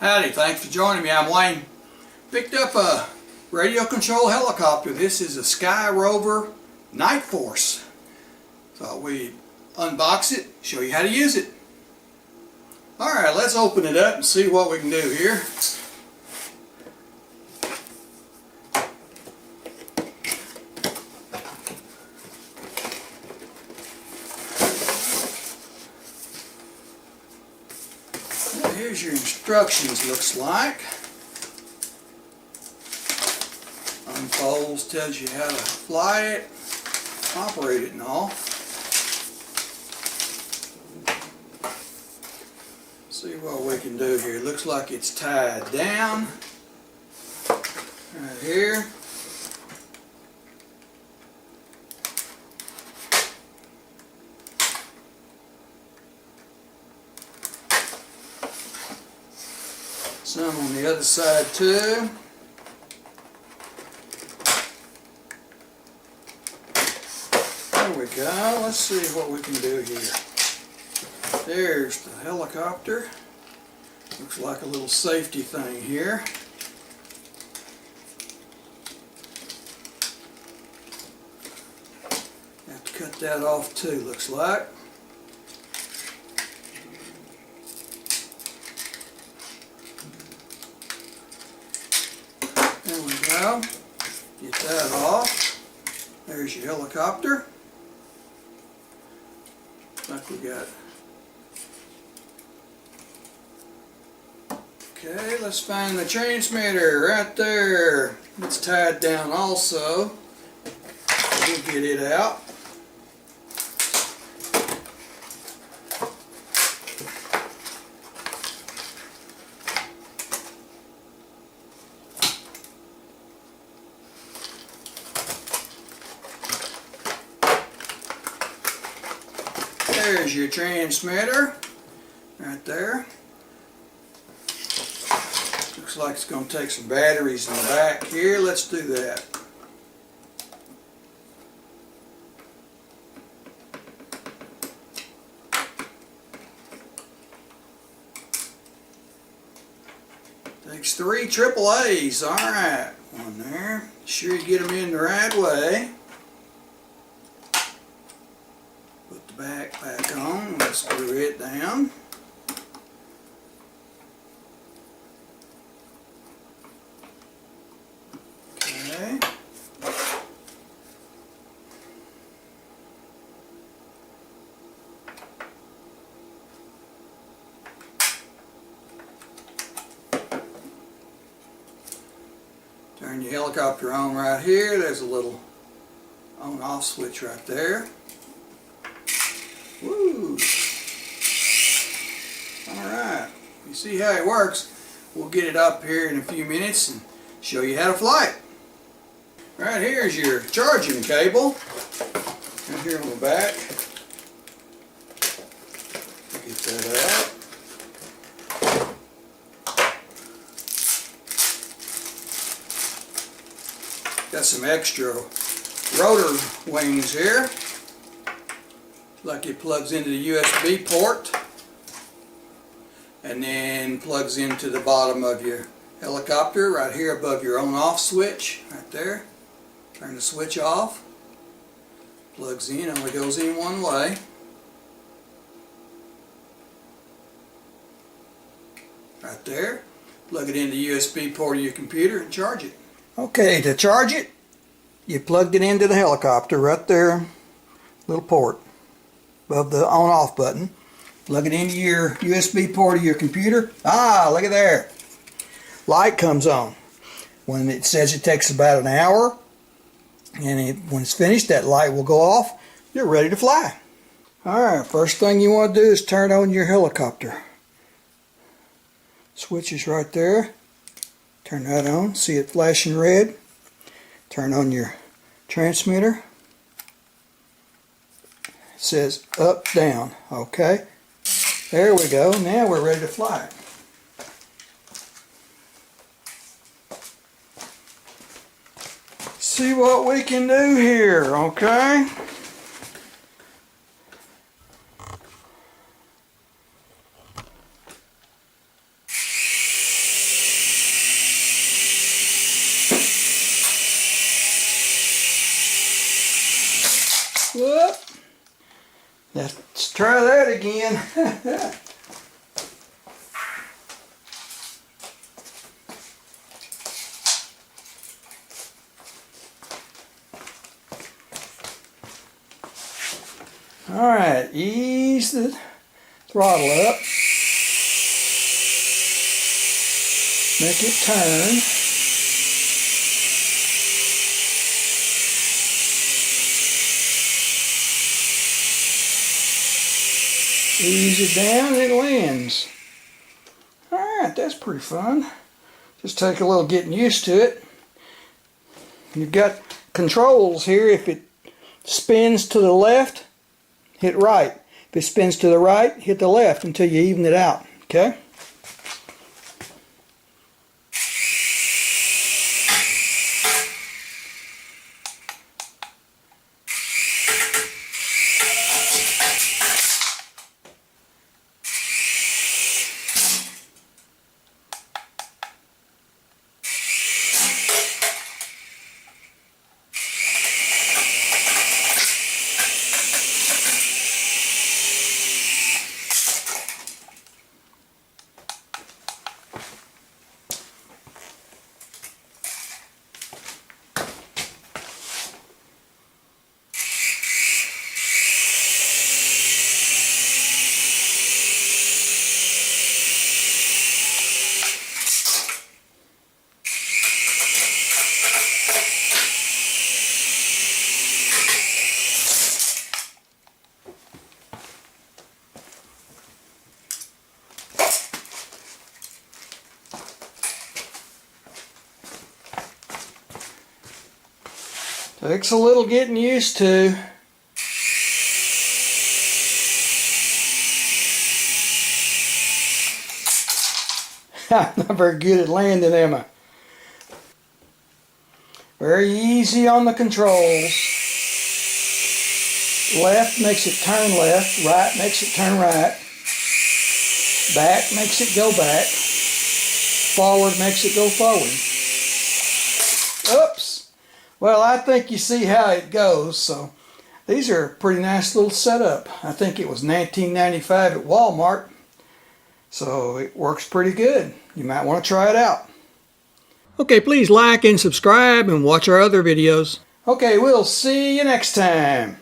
Howdy, thanks for joining me. I'm Wayne. Picked up a radio control helicopter. This is a Sky Rover KnightForce. Thought we'd unbox it, show you how to use it. Alright, let's open it up and see what we can do here. Here's your instructions, looks like. Unfolds, tells you how to fly it, operate it and all. See what we can do here. Looks like it's tied down right here. Some on the other side too. There we go. Let's see what we can do here. There's the helicopter. Looks like a little safety thing here. Have to cut that off too, looks like. There we go. Get that off. There's your helicopter. Like we got. Okay, let's find the transmitter right there. It's tied down also. We'll get it out. There's your transmitter right there. Looks like it's going to take some batteries in the back here. Let's do that. Takes 3 AAAs. Alright, one there. Sure you get them in the right way. Put the back on. Let's screw it down. Okay. Turn your helicopter on right here. There's a little on-off switch right there. Woo! Alright, you see how it works. We'll get it up here in a few minutes and show you how to fly it. Right here's your charging cable. Right here on the back. Get that out. Got some extra rotor wings here. Like it plugs into the USB port and then plugs into the bottom of your helicopter right here above your on-off switch right there. Turn the switch off. Plugs in, only goes in one way. Right there. Plug it into the USB port of your computer and charge it. Okay, to charge it, you plugged it into the helicopter right there, little port above the on-off button. Plug it into your USB port of your computer. Ah, look at there. Light comes on. When it says it takes about an hour, and when it's finished, that light will go off. You're ready to fly. Alright, first thing you want to do is turn on your helicopter. Switch is right there. Turn that on. See it flashing red. Turn on your transmitter. It says up, down. Okay. There we go. Now we're ready to fly. See what we can do here, okay? try that again. Alright, ease the throttle up. Make it turn. Ease it down and it lands. Alright, that's pretty fun. Just take a little getting used to it. You've got controls here. If it spins to the left, hit right. If it spins to the right, hit the left until you even it out. Okay? Takes a little getting used to. I'm not very good at landing, am I? Very easy on the controls. Left makes it turn left, right makes it turn right, back makes it go back, forward makes it go forward. Oops! Well, I think you see how it goes, so these are a pretty nice little setup. I think it was $19.95 at Walmart, so it works pretty good. You might want to try it out. Okay, please like and subscribe and watch our other videos. Okay, we'll see you next time.